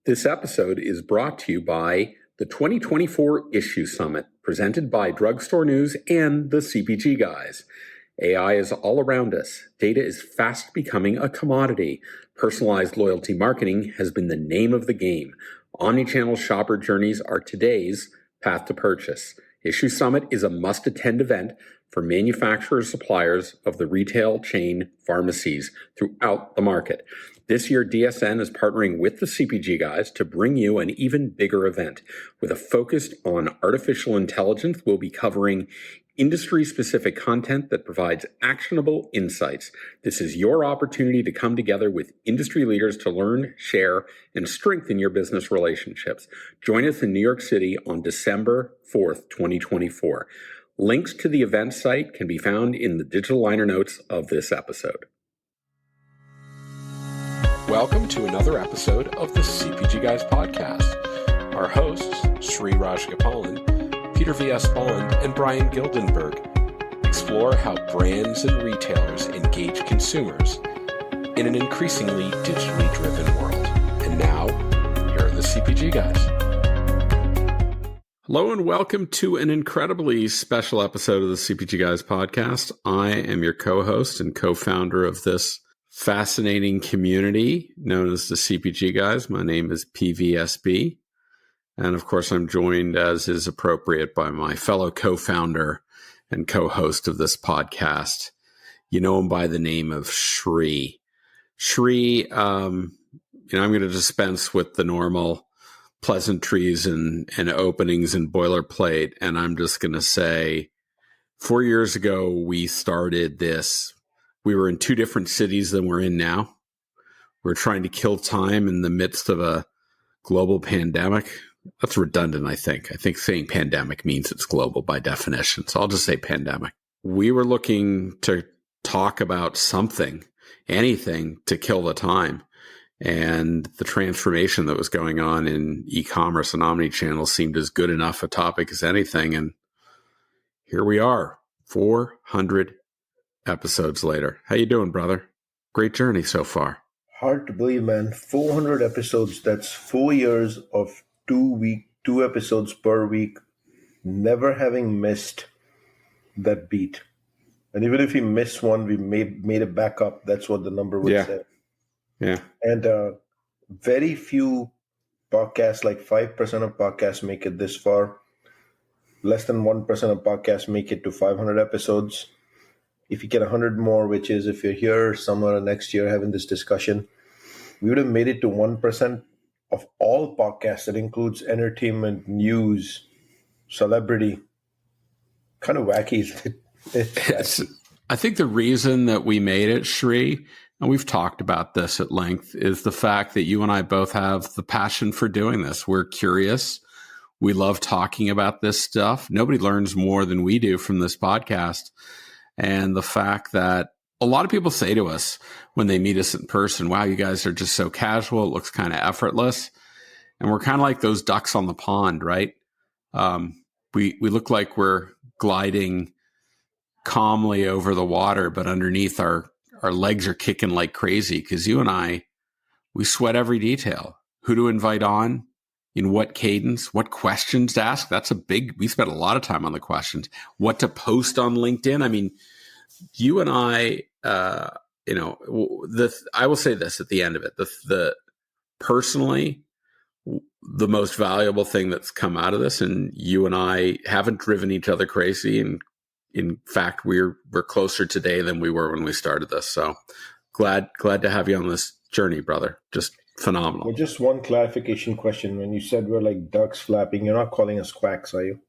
This episode is brought to you by the 2024 Issue Summit, presented by Drugstore News and the CPG Guys. AI is all around us. Data is fast becoming a commodity. Personalized loyalty marketing has been the name of the game. Omnichannel shopper journeys are today's path to purchase. Issue Summit is a must-attend event for manufacturers, suppliers of the retail chain pharmacies throughout the market. This year, DSN is partnering with the CPG Guys to bring you an even bigger event. With a focus on artificial intelligence, we'll be covering industry-specific content that provides actionable insights. This is your opportunity to come together with industry leaders to learn, share, and strengthen your business relationships. Join us in New York City on December 4th, 2024. Links to the event site can be found in the digital liner notes of this episode. Welcome to another episode of the CPG Guys podcast. Our hosts, Sri Rajgopalan, Peter V.S. Bond, and Brian Gildenberg explore how brands and retailers engage consumers in an increasingly digitally driven world. And now, here are the CPG Guys. Hello and welcome to an incredibly special episode of the CPG Guys podcast. I am your co-host and co-founder of this fascinating community known as the CPG Guys. My name is PVSB. And of course, I'm joined, as is appropriate, by my fellow co-founder and co-host of this podcast. You know him by the name of Sri. Sri, I'm going to dispense with the normal pleasantries and openings and boilerplate. And I'm just going to say, 4 years ago, we started this. We were in two different cities than we're in now. We're trying to kill time in the midst of a global pandemic. That's redundant, I think. I think saying pandemic means it's global by definition. So I'll just say pandemic. We were looking to talk about something, anything to kill the time. And the transformation that was going on in e-commerce and omnichannel seemed as good enough a topic as anything. And here we are, 400 episodes later. How you doing, brother? Great journey so far. Hard to believe, man. 400 episodes. That's 4 years of two episodes per week, never having missed that beat. And even if we miss one, we made it back up. That's what the number would say. Yeah. And very few podcasts, like 5% of podcasts make it this far. Less than 1% of podcasts make it to 500 episodes. If you get 100 more, which is if you're here somewhere next year having this discussion, we would have made it to 1% of all podcasts. That includes entertainment, news, celebrity. Kind of wacky, isn't it? I think the reason that we made it, Sri, and we've talked about this at length, is the fact that you and I both have the passion for doing this. We're curious. We love talking about this stuff. Nobody learns more than we do from this podcast. And the fact that a lot of people say to us when they meet us in person, wow, you guys are just so casual. It looks kind of effortless. And we're kind of like those ducks on the pond, right? We look like we're gliding calmly over the water, but underneath our legs are kicking like crazy because you and I, we sweat every detail. Who to invite on, in what cadence, what questions to ask. We spent a lot of time on the questions. What to post on LinkedIn. I mean, you and I, I will say this at the end of it, personally, the most valuable thing that's come out of this, and you and I haven't driven each other crazy. And in fact, we're closer today than we were when we started this. So glad to have you on this journey, brother. Just phenomenal. Well, just one clarification question. When you said we're like ducks flapping, you're not calling us quacks, are you?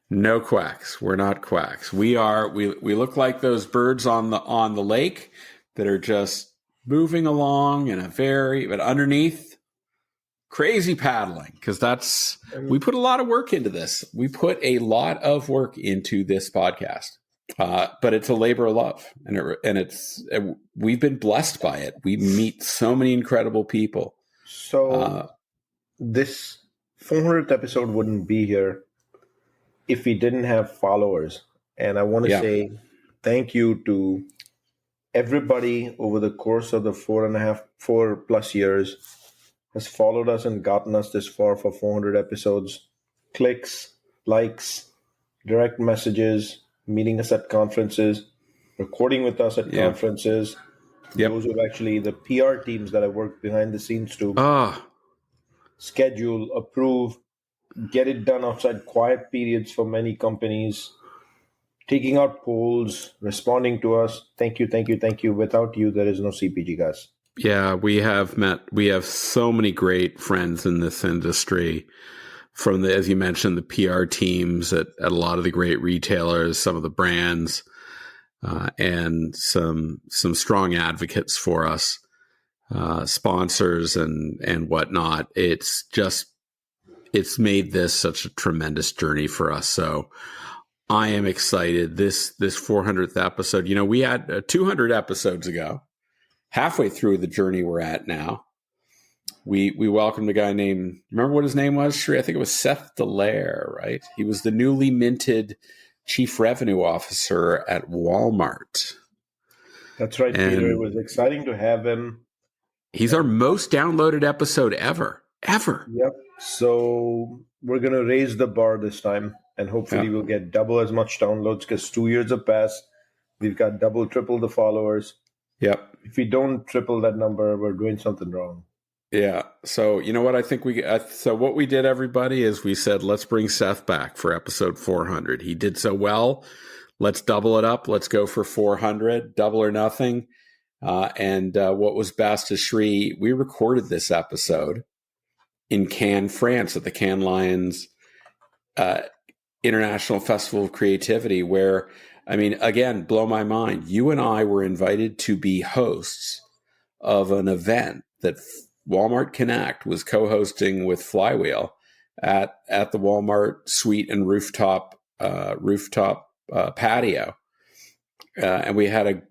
No quacks. We're not quacks. We look like those birds on the lake that are just moving along but underneath, crazy paddling, because we put a lot of work into this. We put a lot of work into this podcast, but it's a labor of love, and we've been blessed by it. We meet so many incredible people. So this 400th episode wouldn't be here if we didn't have followers. And I want to say thank you to everybody over the course of the 4+ years has followed us and gotten us this far for 400 episodes. Clicks, likes, direct messages, meeting us at conferences, recording with us at conferences. Yep. Those are actually the PR teams that I work behind the scenes to schedule, approve, get it done outside quiet periods for many companies, taking out polls, responding to us. Thank you, thank you, thank you. Without you, there is no CPG Guys. Yeah, we have so many great friends in this industry, from as you mentioned, the PR teams at a lot of the great retailers, some of the brands, and some strong advocates for us, sponsors and whatnot. It's made this such a tremendous journey for us. So I am excited. This 400th episode, we had 200 episodes ago. Halfway through the journey we're at now, we welcomed a guy named, remember what his name was, Sri? I think it was Seth Dallaire, right? He was the newly minted Chief Revenue Officer at Walmart. That's right, and Peter. It was exciting to have him. He's our most downloaded episode ever. Yep. So we're going to raise the bar this time, and hopefully we'll get double as much downloads, because 2 years have passed. We've got double, triple the followers. Yep. If we don't triple that number, we're doing something wrong. Yeah. So you know what I think so what we did, everybody, is we said, let's bring Seth back for episode 400. He did so well. Let's double it up. Let's go for 400, double or nothing. And what was best is, Sri, we recorded this episode in Cannes, France, at the Cannes Lions International Festival of Creativity, where, I mean, again, blow my mind. You and I were invited to be hosts of an event that Walmart Connect was co-hosting with Flywheel at the Walmart suite and rooftop patio. And we had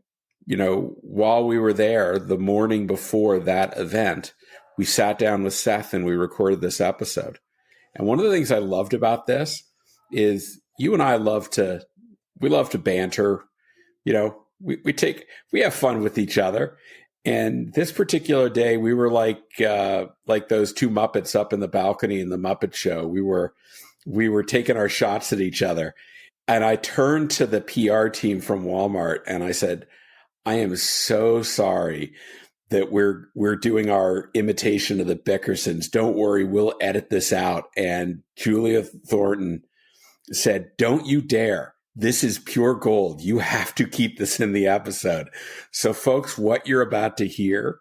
while we were there, the morning before that event, we sat down with Seth and we recorded this episode. And one of the things I loved about this is you and I love to banter. We have fun with each other. And this particular day, we were like those two Muppets up in the balcony in the Muppet Show. We were taking our shots at each other. And I turned to the PR team from Walmart and I said, I am so sorry that we're doing our imitation of the Bickersons. Don't worry, we'll edit this out. And Julia Thornton said, don't you dare. This is pure gold. You have to keep this in the episode. So folks, what you're about to hear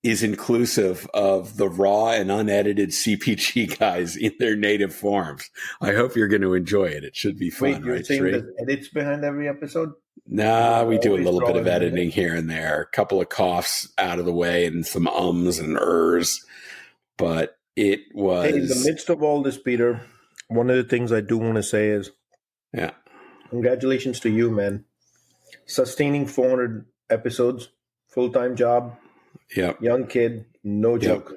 is inclusive of the raw and unedited CPG Guys in their native forms. I hope you're going to enjoy it. It should be fun. Wait, you're saying there's edits behind every episode? Nah, we do a little bit of editing here and there. A couple of coughs out of the way and some ums and ers. But it was... Hey, in the midst of all this, Peter, one of the things I do want to say is... Yeah. Congratulations to you, man. Sustaining 400 episodes, full-time job, young kid, no joke.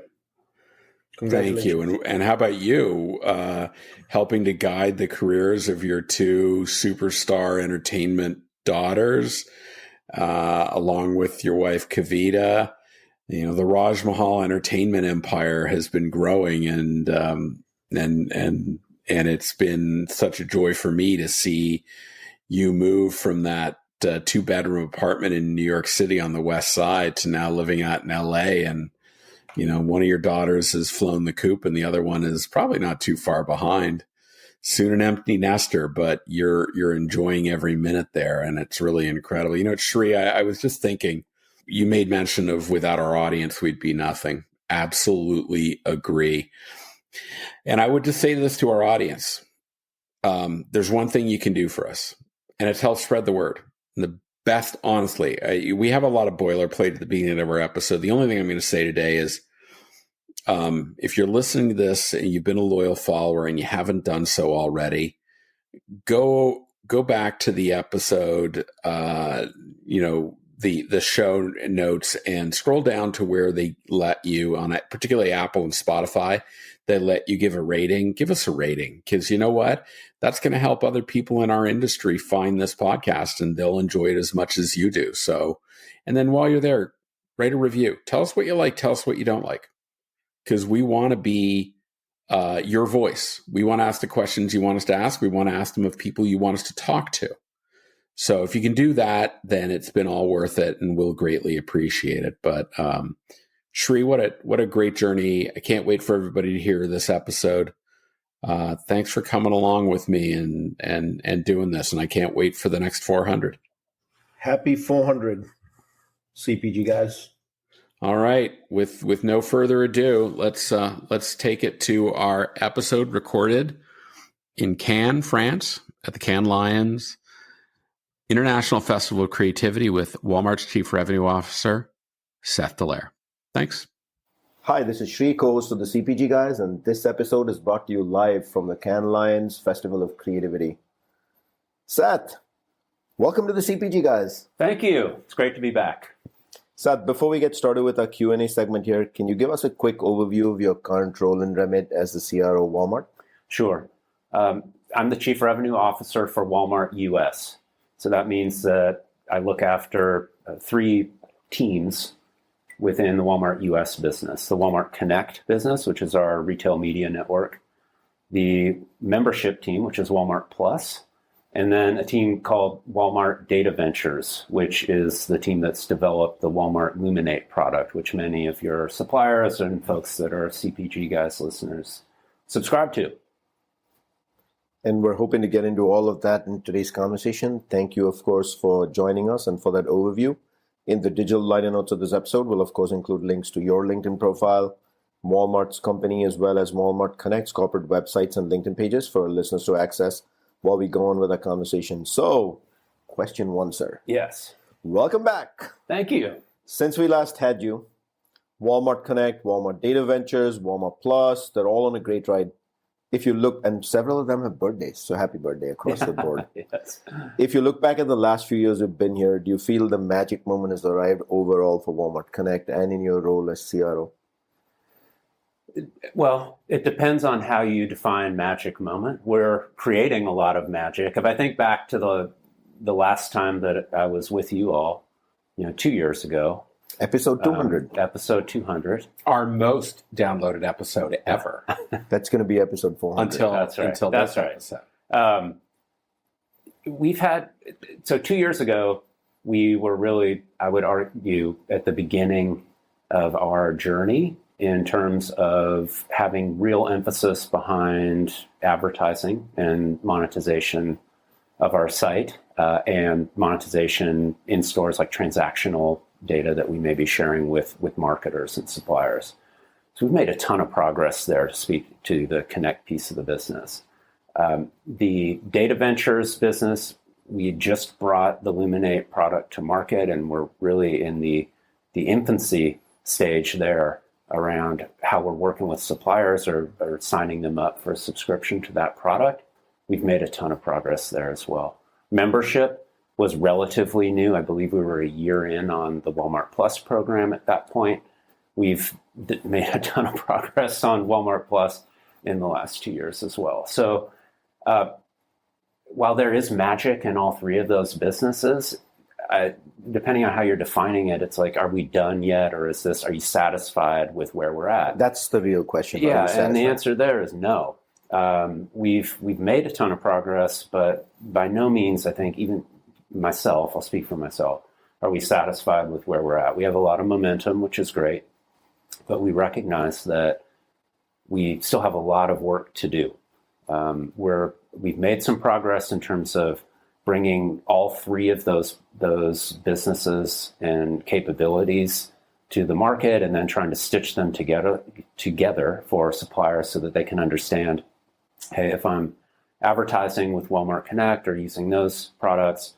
Thank you. And how about you, helping to guide the careers of your two superstar entertainment daughters, along with your wife, Kavita? The Raj Mahal entertainment empire has been growing, and it's been such a joy for me to see you move from that 2-bedroom apartment in New York City on the West Side to now living out in LA. And, one of your daughters has flown the coop and the other one is probably not too far behind. Soon an empty nester, but you're enjoying every minute there. And it's really incredible. Shri, I was just thinking, you made mention of without our audience, we'd be nothing. Absolutely agree. And I would just say this to our audience. There's one thing you can do for us, and it's help spread the word. And the best, honestly, we have a lot of boilerplate at the beginning of our episode. The only thing I'm going to say today is, if you're listening to this and you've been a loyal follower and you haven't done so already, go back to the episode, the show notes, and scroll down to where they let you, on it, particularly Apple and Spotify, they let you give a rating. Give us a rating, because you know what? That's going to help other people in our industry find this podcast, and they'll enjoy it as much as you do. So, and then while you're there, write a review. Tell us what you like. Tell us what you don't like. because we want to be your voice. We want to ask the questions you want us to ask. We want to ask them of people you want us to talk to. So if you can do that, then it's been all worth it, and we'll greatly appreciate it. But Shri, what a great journey. I can't wait for everybody to hear this episode. Thanks for coming along with me and doing this, and I can't wait for the next 400. Happy 400, CPG guys. All right. With no further ado, let's take it to our episode recorded in Cannes, France, at the Cannes Lions International Festival of Creativity with Walmart's Chief Revenue Officer, Seth Dallaire. Thanks. Hi, this is Shri, co-host of the CPG Guys, and this episode is brought to you live from the Cannes Lions Festival of Creativity. Seth, welcome to the CPG Guys. Thank you. It's great to be back. Seth, before we get started with our Q&A segment here, can you give us a quick overview of your current role and remit as the CRO of Walmart? Sure. I'm the Chief Revenue Officer for Walmart US. So that means that I look after 3 teams within the Walmart US business. The Walmart Connect business, which is our retail media network. The membership team, which is Walmart Plus. And then a team called Walmart Data Ventures, which is the team that's developed the Walmart Luminate product, which many of your suppliers and folks that are CPG Guys listeners subscribe to. And we're hoping to get into all of that in today's conversation. Thank you, of course, for joining us and for that overview. In the digital liner notes of this episode, we'll, of course, include links to your LinkedIn profile, Walmart's company, as well as Walmart Connect's corporate websites and LinkedIn pages for our listeners to access while we go on with our conversation. So, question 1, sir. Yes. Welcome back. Thank you. Since we last had you, Walmart Connect, Walmart Data Ventures, Walmart Plus, they're all on a great ride. If you look, and several of them have birthdays, so happy birthday across the board. Yes. If you look back at the last few years you've been here, do you feel the magic moment has arrived overall for Walmart Connect and in your role as CRO? Well, it depends on how you define magic moment. We're creating a lot of magic. If I think back to the last time that I was with you all, 2 years ago. Episode 200. Episode 200. Our most downloaded episode ever. That's going to be episode 400. Until this episode. We've had, so 2 years ago, we were really, I would argue, at the beginning of our journey in terms of having real emphasis behind advertising and monetization of our site and monetization in stores, like transactional data that we may be sharing with marketers and suppliers. So we've made a ton of progress there to speak to the Connect piece of the business. The Data Ventures business, we just brought the Luminate product to market, and we're really in the infancy stage there around how we're working with suppliers or signing them up for a subscription to that product. We've made a ton of progress there as well. Membership was relatively new. I believe we were a year in on the Walmart Plus program at that point. We've made a ton of progress on Walmart Plus in the last 2 years as well. So while there is magic in all 3 of those businesses, depending on how you're defining it, it's like, are we done yet? Or are you satisfied with where we're at? That's the real question. Yeah, and the answer there is no. We've made a ton of progress, but by no means, I think, even myself, I'll speak for myself, are we satisfied with where we're at? We have a lot of momentum, which is great, but we recognize that we still have a lot of work to do. We've made some progress in terms of bringing all 3 of those businesses and capabilities to the market, and then trying to stitch them together for suppliers so that they can understand, hey, if I'm advertising with Walmart Connect or using those products,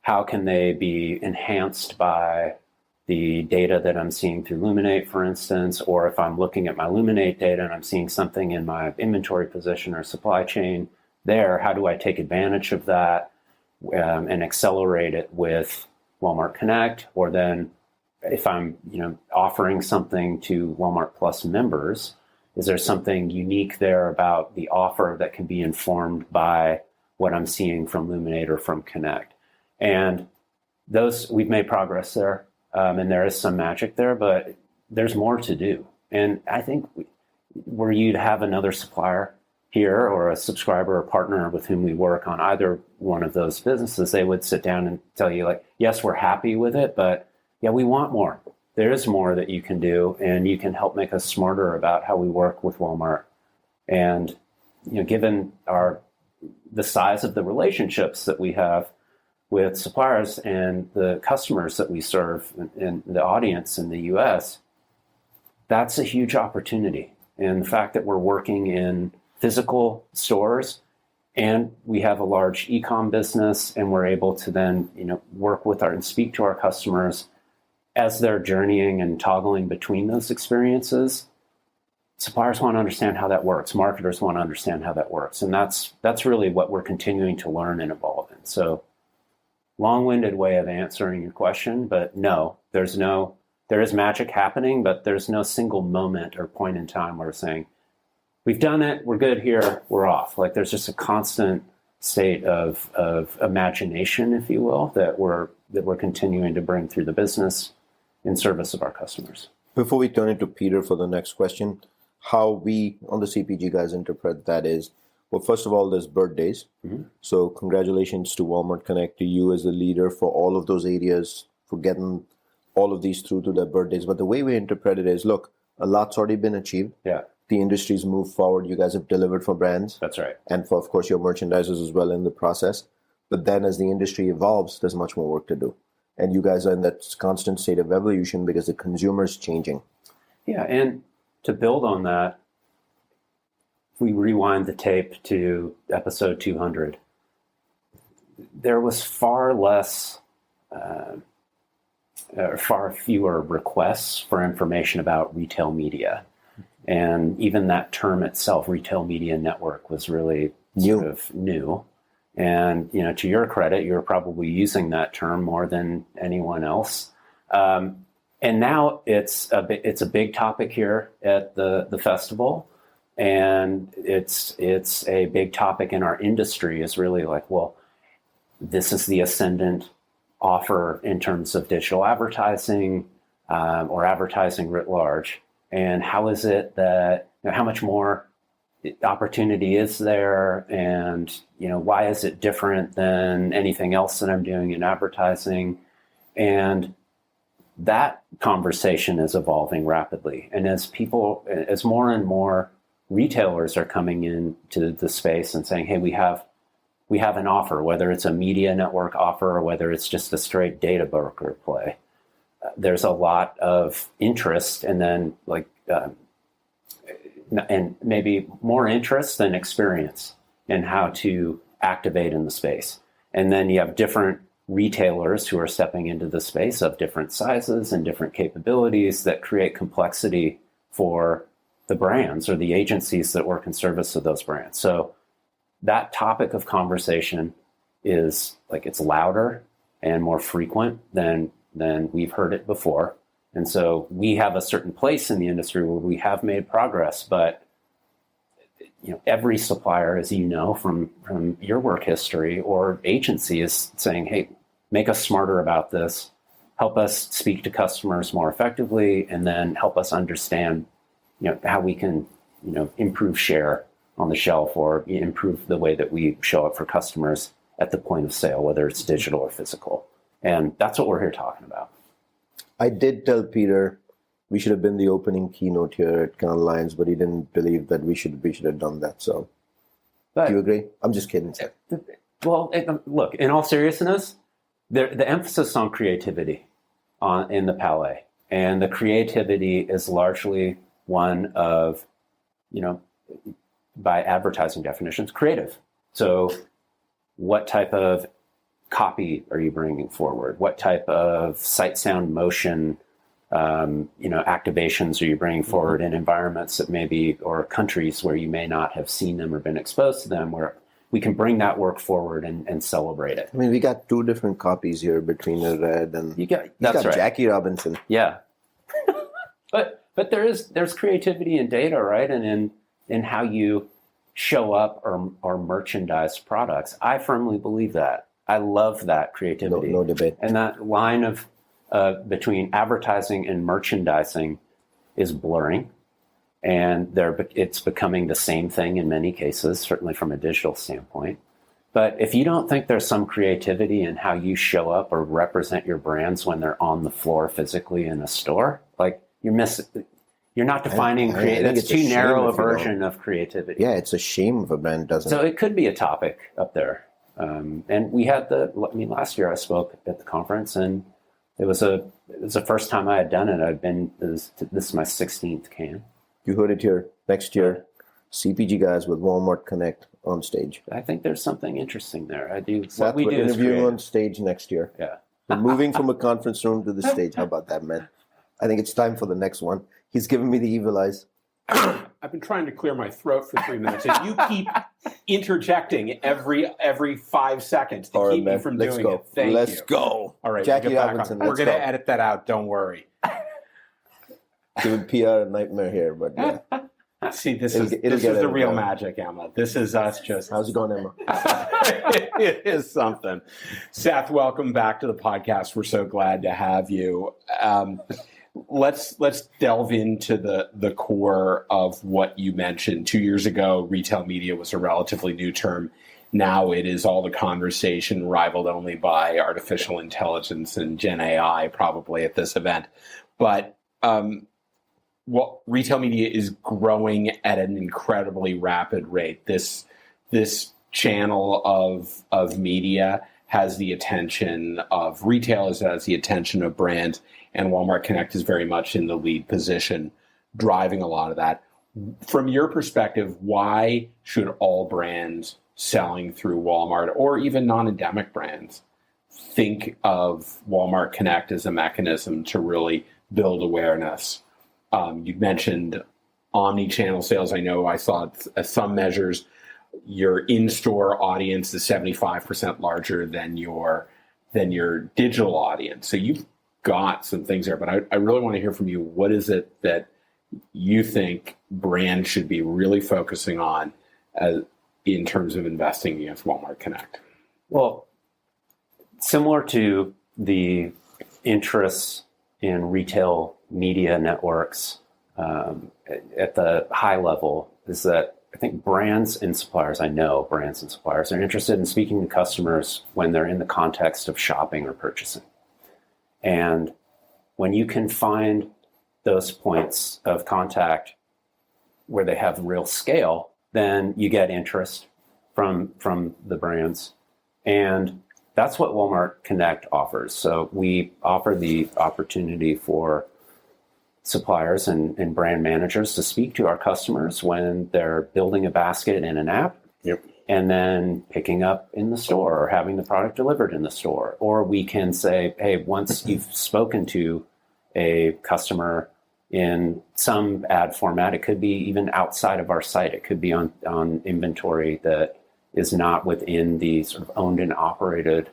how can they be enhanced by the data that I'm seeing through Luminate, for instance, or if I'm looking at my Luminate data and I'm seeing something in my inventory position or supply chain there, how do I take advantage of that and accelerate it with Walmart Connect? Or then if I'm offering something to Walmart Plus members, is there something unique there about the offer that can be informed by what I'm seeing from Luminate or from Connect? And we've made progress there, and there is some magic there, but there's more to do. And I think were you to have another supplier here or a subscriber or partner with whom we work on either one of those businesses, they would sit down and tell you like, yes, we're happy with it, but yeah, we want more. There is more that you can do, and you can help make us smarter about how we work with Walmart. And given the size of the relationships that we have with suppliers and the customers that we serve and the audience in the US, that's a huge opportunity. And the fact that we're working in physical stores and we have a large e-com business, and we're able to then work with and speak to our customers as they're journeying and toggling between those experiences. Suppliers want to understand how that works. Marketers want to understand how that works. And that's really what we're continuing to learn and evolve in. So long-winded way of answering your question, but no, there is magic happening, but there's no single moment or point in time where we're saying, we've done it, we're good here, we're off. Like there's just a constant state of imagination, if you will, that we're continuing to bring through the business in service of our customers. Before we turn it to Peter for the next question, how we on the CPG Guys interpret that is, well, first of all, there's birthdays. Mm-hmm. So congratulations to Walmart Connect, to you as the leader for all of those areas, for getting all of these through to their birthdays. But the way we interpret it is, look, a lot's already been achieved. Yeah. The industry's moved forward. You guys have delivered for brands. That's right. And for, of course, your merchandisers as well in the process. But then as the industry evolves, there's much more work to do. And you guys are in that constant state of evolution because the consumer's changing. Yeah, and to build on that, if we rewind the tape to episode 200, there was far fewer requests for information about retail media. And even that term itself, retail media network, was really sort of new. And, to your credit, you're probably using that term more than anyone else. And now it's a big topic here at the festival. And it's a big topic in our industry, is really like, well, this is the ascendant offer in terms of digital advertising or advertising writ large. And how is it that, how much more opportunity is there, and why is it different than anything else that I'm doing in advertising? And that conversation is evolving rapidly. And as more and more retailers are coming into the space and saying, hey, we have an offer, whether it's a media network offer or whether it's just a straight data broker play, there's a lot of interest, and then and maybe more interest than experience in how to activate in the space. And then you have different retailers who are stepping into the space of different sizes and different capabilities that create complexity for the brands or the agencies that work in service of those brands. So that topic of conversation is it's louder and more frequent than we've heard it before. And so we have a certain place in the industry where we have made progress, but every supplier, as you know from your work history, or agency, is saying, hey, make us smarter about this, help us speak to customers more effectively, and then help us understand how we can improve share on the shelf, or improve the way that we show up for customers at the point of sale, whether it's digital or physical. And that's what we're here talking about. I did tell Peter we should have been the opening keynote here at Canal Lions, but he didn't believe that we should have done that. So, do you agree? I'm just kidding. Well, look, in all seriousness, the emphasis on creativity in the Palais, and the creativity is largely one of, by advertising definitions, creative. So what type of copy are you bringing forward? What type of sight, sound, motion, activations are you bringing forward in environments that maybe, or countries where you may not have seen them or been exposed to them, where we can bring that work forward and celebrate it? I mean, we got two different copies here between the red and that's right. Jackie Robinson. Yeah, but there's creativity in data, right, and in how you show up or merchandise products. I firmly believe that. I love that creativity. No debate. And that line of between advertising and merchandising is blurring. and it's becoming the same thing in many cases, certainly from a digital standpoint. But if you don't think there's some creativity in how you show up or represent your brands when they're on the floor physically in a store, like you're not defining creativity. It's too narrow a version of creativity. Yeah, it's a shame if a brand doesn't. So it could be a topic up there. And we had last year I spoke at the conference, and it was the first time I had done it. This is my 16th can. You heard it here. Next year, CPG Guys with Walmart Connect on stage. I think there's something interesting there. I do. Seth, we're interviewing on stage next year. Yeah. We're moving from a conference room to the stage. How about that, man? I think it's time for the next one. He's giving me the evil eyes. I've been trying to clear my throat for 3 minutes. If you keep interjecting every 5 seconds to keep me from doing it, thank you. Let's go. All right, Jackie Robinson, we're going to edit that out. Don't worry. Giving PR a nightmare here, but yeah. See, this is the real magic, Emma. This is us just... How's it going, Emma? It is something. Seth, welcome back to the podcast. We're so glad to have you. Let's delve into the core of what you mentioned. 2 years ago, retail media was a relatively new term. Now it is all the conversation, rivaled only by artificial intelligence and Gen AI, probably at this event. But retail media is growing at an incredibly rapid rate. This channel of media has the attention of retailers, has the attention of brands, and Walmart Connect is very much in the lead position, driving a lot of that. From your perspective, why should all brands selling through Walmart, or even non-endemic brands, think of Walmart Connect as a mechanism to really build awareness? You mentioned omni-channel sales. I know I saw some measures, your in-store audience is 75% larger than your digital audience. So you've got some things there, but I really want to hear from you. What is it that you think brands should be really focusing on in terms of investing against Walmart Connect? Well, similar to the interests in retail media networks at the high level, is that I think brands and suppliers are interested in speaking to customers when they're in the context of shopping or purchasing. And when you can find those points of contact where they have real scale, then you get interest from the brands. And that's what Walmart Connect offers. So we offer the opportunity for suppliers and brand managers to speak to our customers when they're building a basket in an app. Yep. And then picking up in the store or having the product delivered in the store. Or we can say, hey, once you've spoken to a customer in some ad format, it could be even outside of our site. It could be on inventory that is not within the sort of owned and operated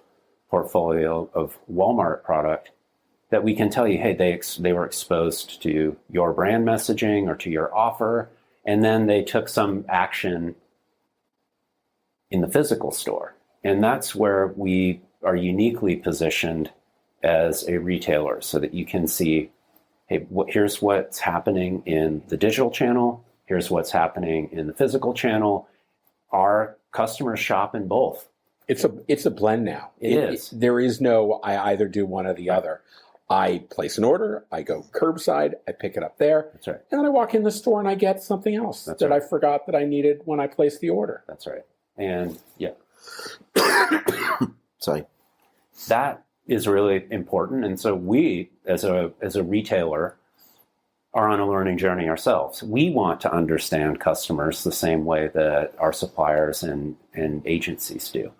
portfolio of Walmart product, that we can tell you, hey, they were exposed to your brand messaging or to your offer, and then they took some action in the physical store. And that's where we are uniquely positioned as a retailer, so that you can see, hey, here's what's happening in the digital channel, here's what's happening in the physical channel. Our customers shop in both. It's a blend now. It is. There is no, I either do one or the other. I place an order, I go curbside, I pick it up there. That's right. And then I walk in the store and I get something else that I forgot that I needed when I placed the order. That's right. And yeah. Sorry. That is really important. And so we, as a retailer, are on a learning journey ourselves. We want to understand customers the same way that our suppliers and agencies do.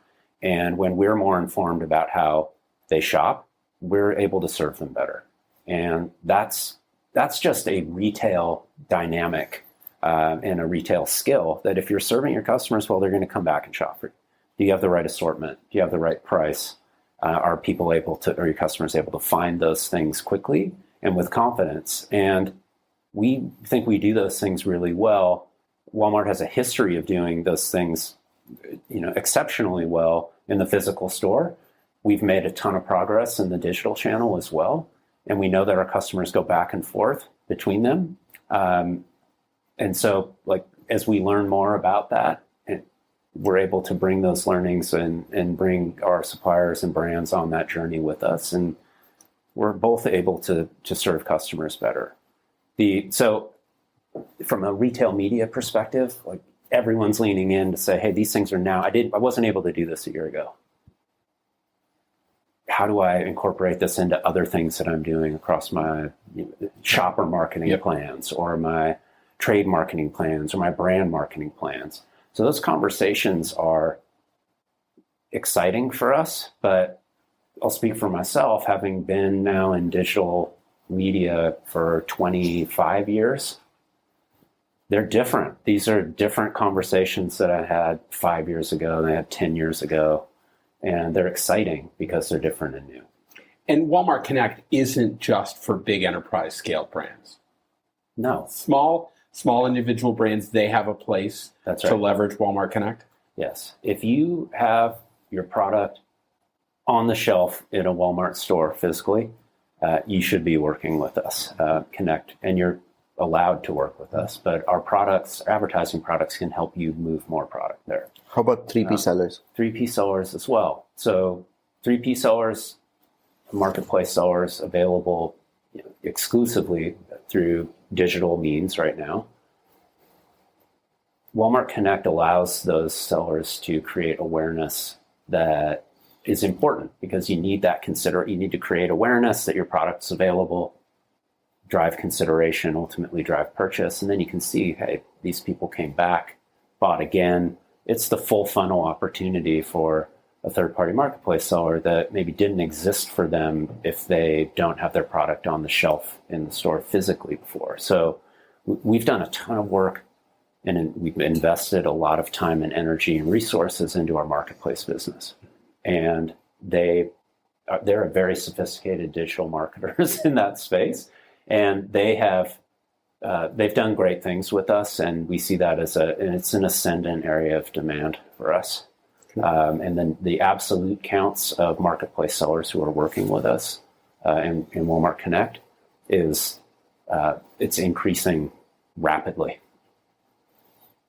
And when we're more informed about how they shop, we're able to serve them better. And that's just a retail dynamic and a retail skill, that if you're serving your customers well, they're going to come back and shop for you. Do you have the right assortment? Do you have the right price? Are your customers able to find those things quickly and with confidence? And we think we do those things really well. Walmart has a history of doing those things, exceptionally well in the physical store. We've made a ton of progress in the digital channel as well. And we know that our customers go back and forth between them. And so, like, as we learn more about that, we're able to bring those learnings and bring our suppliers and brands on that journey with us. And we're both able to serve customers better. So from a retail media perspective, like, everyone's leaning in to say, hey, these things are now, I wasn't able to do this a year ago. How do I incorporate this into other things that I'm doing across my shopper marketing plans, or my trade marketing plans, or my brand marketing plans? So those conversations are exciting for us, but I'll speak for myself, having been now in digital media for 25 years. They're different. These are different conversations that I had 5 years ago and I had 10 years ago. And they're exciting because they're different and new. And Walmart Connect isn't just for big enterprise scale brands. No. Small individual brands, they have a place to leverage Walmart Connect? Yes. If you have your product on the shelf in a Walmart store physically, you should be working with us, Connect, and you're allowed to work with us. But our products, advertising products, can help you move more product there. How about 3P sellers? 3P sellers as well. So 3P sellers, marketplace sellers, available exclusively through digital means right now. Walmart Connect allows those sellers to create awareness that is important, because you need you need to create awareness that your product's available, drive consideration, ultimately drive purchase, and then you can see, hey, these people came back, bought again. It's the full funnel opportunity for a third-party marketplace seller that maybe didn't exist for them if they don't have their product on the shelf in the store physically before. So we've done a ton of work, and we've invested a lot of time and energy and resources into our marketplace business. And they're a very sophisticated digital marketers in that space, and they've done great things with us, and we see that and it's an ascendant area of demand for us. And then the absolute counts of marketplace sellers who are working with us in Walmart Connect it's increasing rapidly.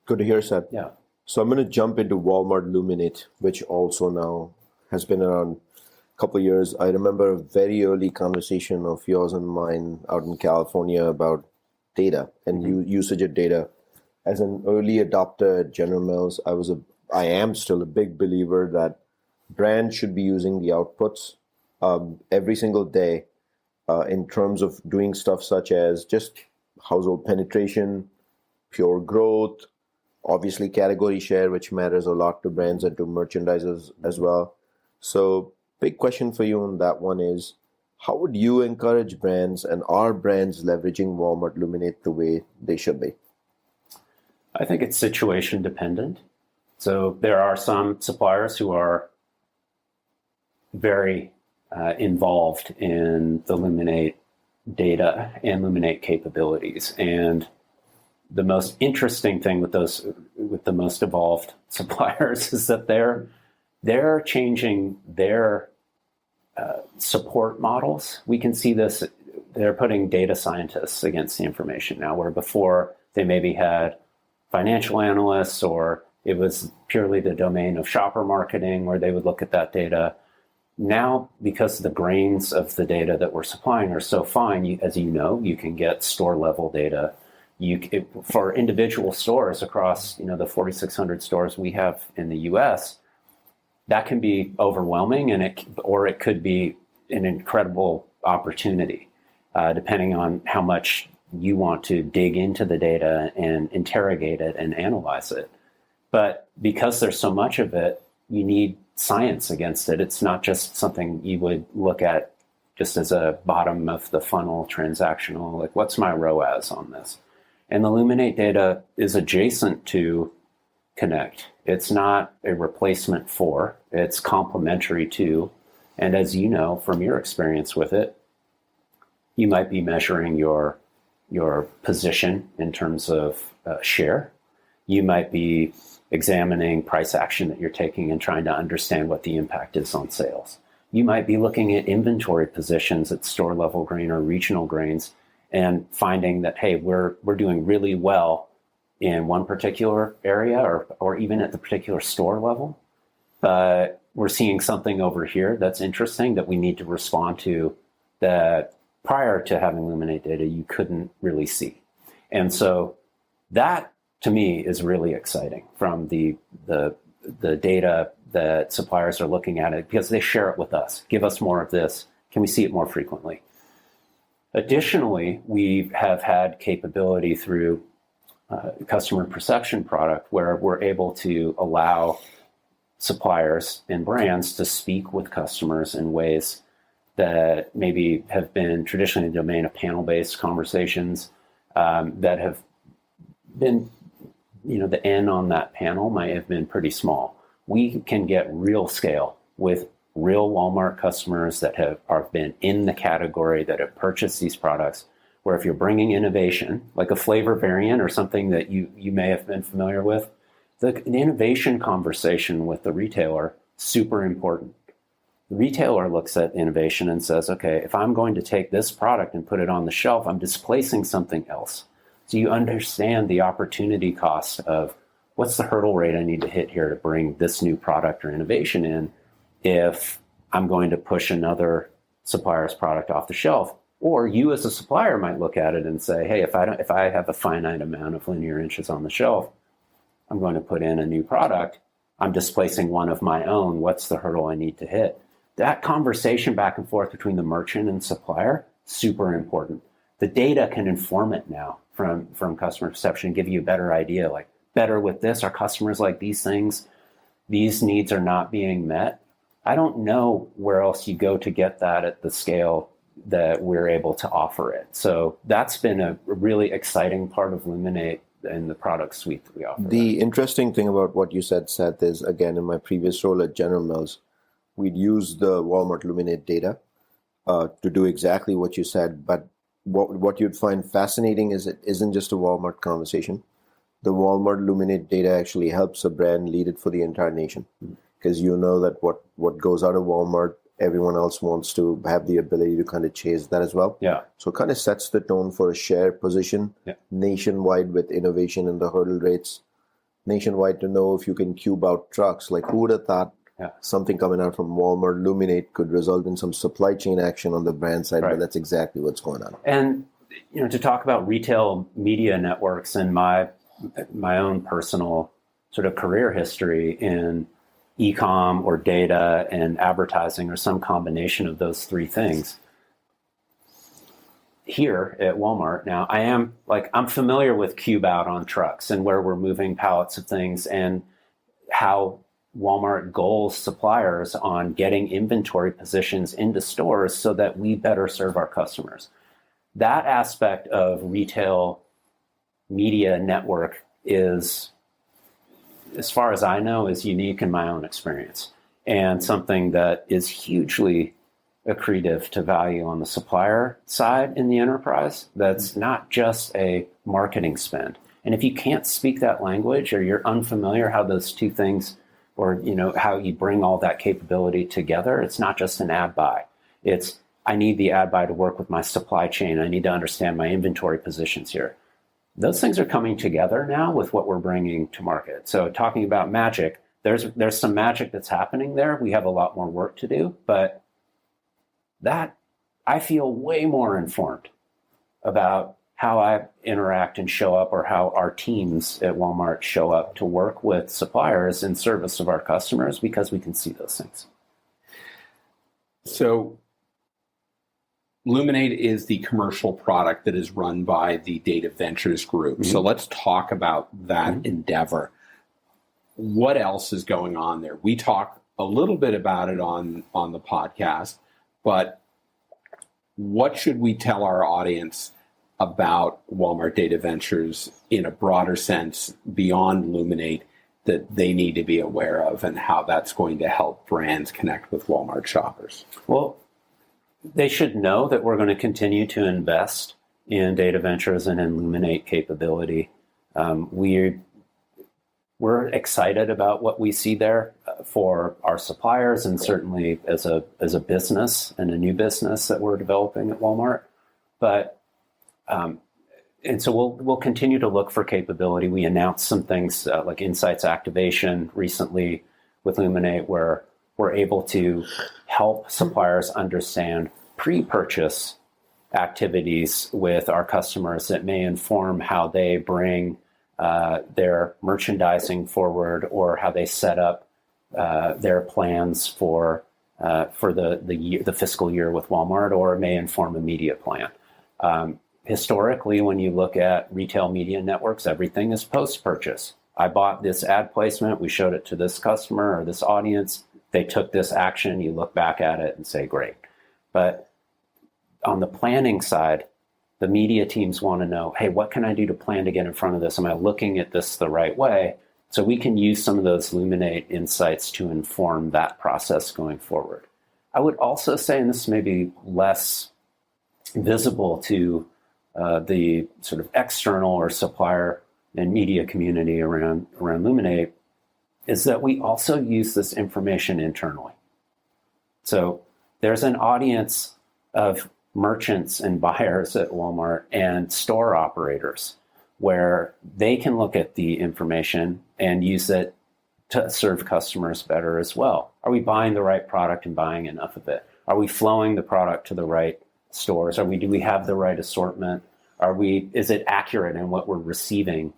Good to hear, Seth. Yeah. So I'm going to jump into Walmart Luminate, which also now has been around a couple of years. I remember a very early conversation of yours and mine out in California about data and usage of data. As an early adopter at General Mills, I am still a big believer that brands should be using the outputs every single day in terms of doing stuff such as just household penetration, pure growth, obviously category share, which matters a lot to brands and to merchandisers as well. So big question for you on that one is, how would you encourage brands, and are brands leveraging Walmart Luminate the way they should be? I think it's situation dependent. So there are some suppliers who are very involved in the Luminate data and Luminate capabilities. And the most interesting thing with the most evolved suppliers is that they're changing their support models. We can see this. They're putting data scientists against the information now, where before they maybe had financial analysts, or it was purely the domain of shopper marketing where they would look at that data. Now, because the grains of the data that we're supplying are so fine, as you know, you can get store level data. For individual stores across the 4,600 stores we have in the U.S., that can be overwhelming, or it could be an incredible opportunity, depending on how much you want to dig into the data and interrogate it and analyze it. But because there's so much of it, you need science against it. It's not just something you would look at just as a bottom of the funnel transactional, like, what's my ROAS on this? And the Luminate data is adjacent to Connect. It's not a replacement for, it's complementary to. And as you know from your experience with it, you might be measuring your position in terms of share. You might be examining price action that you're taking and trying to understand what the impact is on sales. You might be looking at inventory positions at store level grain or regional grains and finding that, hey, we're doing really well in one particular area or even at the particular store level. But we're seeing something over here that's interesting that we need to respond to that prior to having Luminate data, you couldn't really see. And so that, to me, is really exciting from the data that suppliers are looking at it because they share it with us. Give us more of this. Can we see it more frequently? Additionally, we have had capability through customer perception product where we're able to allow suppliers and brands to speak with customers in ways that maybe have been traditionally in the domain of panel-based conversations that have been, the N on that panel might have been pretty small. We can get real scale with real Walmart customers that have been in the category, that have purchased these products, where if you're bringing innovation, like a flavor variant or something that you may have been familiar with, the innovation conversation with the retailer, super important. The retailer looks at innovation and says, okay, if I'm going to take this product and put it on the shelf, I'm displacing something else. So you understand the opportunity cost of what's the hurdle rate I need to hit here to bring this new product or innovation in if I'm going to push another supplier's product off the shelf. Or you as a supplier might look at it and say, hey, if I have a finite amount of linear inches on the shelf, I'm going to put in a new product. I'm displacing one of my own. What's the hurdle I need to hit? That conversation back and forth between the merchant and supplier, super important. The data can inform it now from customer perception, give you a better idea, like better with this, our customers like these things, these needs are not being met. I don't know where else you go to get that at the scale that we're able to offer it. So that's been a really exciting part of Luminate and the product suite that we offer. The interesting thing about what you said, Seth, is again, in my previous role at General Mills, we'd use the Walmart Luminate data to do exactly what you said. But what you'd find fascinating is it isn't just a Walmart conversation. The Walmart Luminate data actually helps a brand lead it for the entire nation. Because you know that what goes out of Walmart, everyone else wants to have the ability to kind of chase that as well. Yeah. So it kind of sets the tone for a shared position nationwide with innovation and the hurdle rates nationwide to know if you can cube out trucks. Like who would have thought something coming out from Walmart Luminate could result in some supply chain action on the brand side, but that's exactly what's going on. And to talk about retail media networks and my own personal sort of career history in e-com or data and advertising or some combination of those three things. Here at Walmart now, I'm familiar with cube out on trucks and where we're moving pallets of things and how Walmart goals suppliers on getting inventory positions into stores so that we better serve our customers. That aspect of retail media network is, as far as I know, is unique in my own experience and something that is hugely accretive to value on the supplier side in the enterprise. That's not just a marketing spend. And if you can't speak that language or you're unfamiliar how those two things or how you bring all that capability together, it's not just an ad buy. It's I need the ad buy to work with my supply chain. I need to understand my inventory positions here. Those things are coming together now with what we're bringing to market. So talking about magic, there's some magic that's happening there. We have a lot more work to do, but that I feel way more informed about how I interact and show up or how our teams at Walmart show up to work with suppliers in service of our customers because we can see those things. So Luminate is the commercial product that is run by the Data Ventures group. Mm-hmm. So let's talk about that endeavor. What else is going on there? We talk a little bit about it on the podcast, but what should we tell our audience about Walmart Data Ventures in a broader sense beyond Luminate that they need to be aware of and how that's going to help brands connect with Walmart shoppers? Well, they should know that we're going to continue to invest in Data Ventures and in Luminate capability. We're excited about what we see there for our suppliers and certainly as a business and a new business that we're developing at Walmart. But And so we'll continue to look for capability. We announced some things like Insights Activation recently with Luminate, where we're able to help suppliers understand pre-purchase activities with our customers that may inform how they bring their merchandising forward, or how they set up their plans for the fiscal year with Walmart, or it may inform a media plan. Historically, when you look at retail media networks, everything is post-purchase. I bought this ad placement, we showed it to this customer or this audience, they took this action, you look back at it and say, great. But on the planning side, the media teams want to know, hey, what can I do to plan to get in front of this? Am I looking at this the right way? So we can use some of those Luminate insights to inform that process going forward. I would also say, and this may be less visible to the sort of external or supplier and media community around Luminate, is that we also use this information internally. So there's an audience of merchants and buyers at Walmart and store operators where they can look at the information and use it to serve customers better as well. Are we buying the right product and buying enough of it? Are we flowing the product to the right stores? Do we have the right assortment? Is it accurate in what we're receiving?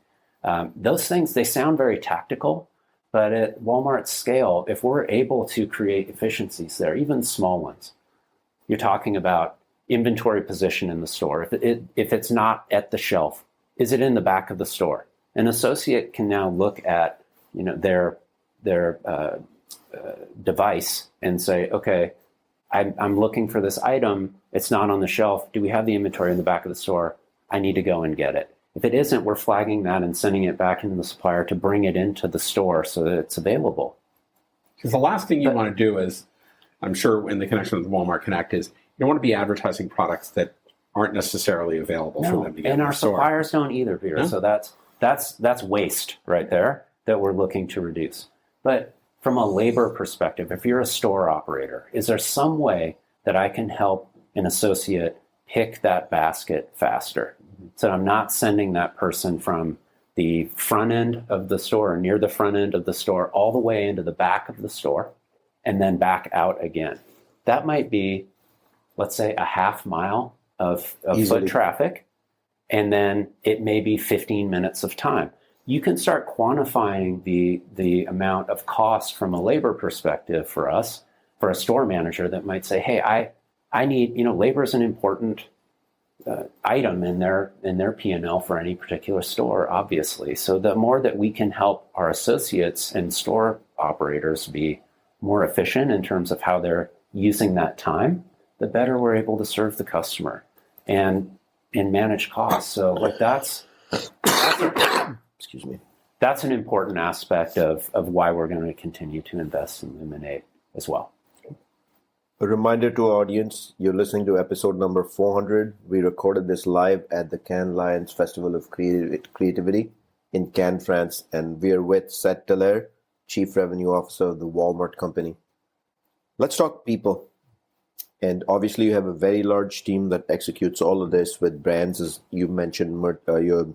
Those things, they sound very tactical, but at Walmart's scale, if we're able to create efficiencies there, even small ones, you're talking about inventory position in the store. If it's not at the shelf, is it in the back of the store? An associate can now look at their device and say, okay, I'm looking for this item. It's not on the shelf. Do we have the inventory in the back of the store? I need to go and get it. If it isn't, we're flagging that and sending it back into the supplier to bring it into the store so that it's available. Because the last thing you want to do is, I'm sure in the connection with Walmart Connect, is you don't want to be advertising products that aren't necessarily available for them to get. And in our the store. suppliers don't either, Peter. No? So that's waste right there that we're looking to reduce. But from a labor perspective, if you're a store operator, is there some way that I can help an associate pick that basket faster? So I'm not sending that person from the front end of the store or near the front end of the store all the way into the back of the store and then back out again. That might be, let's say, a half mile of foot traffic, and then it may be 15 minutes of time. You can start quantifying the amount of cost from a labor perspective for us, for a store manager that might say, hey, I need, labor is an important item in their P&L for any particular store, obviously. So the more that we can help our associates and store operators be more efficient in terms of how they're using that time, the better we're able to serve the customer and manage costs. So that's excuse me. That's an important aspect of why we're going to continue to invest in Luminate as well. A reminder to our audience, you're listening to episode number 400. We recorded this live at the Cannes Lions Festival of Creativity in Cannes, France, and we are with Seth Dallaire, Chief Revenue Officer of the Walmart Company. Let's talk people. And obviously you have a very large team that executes all of this with brands, as you mentioned, your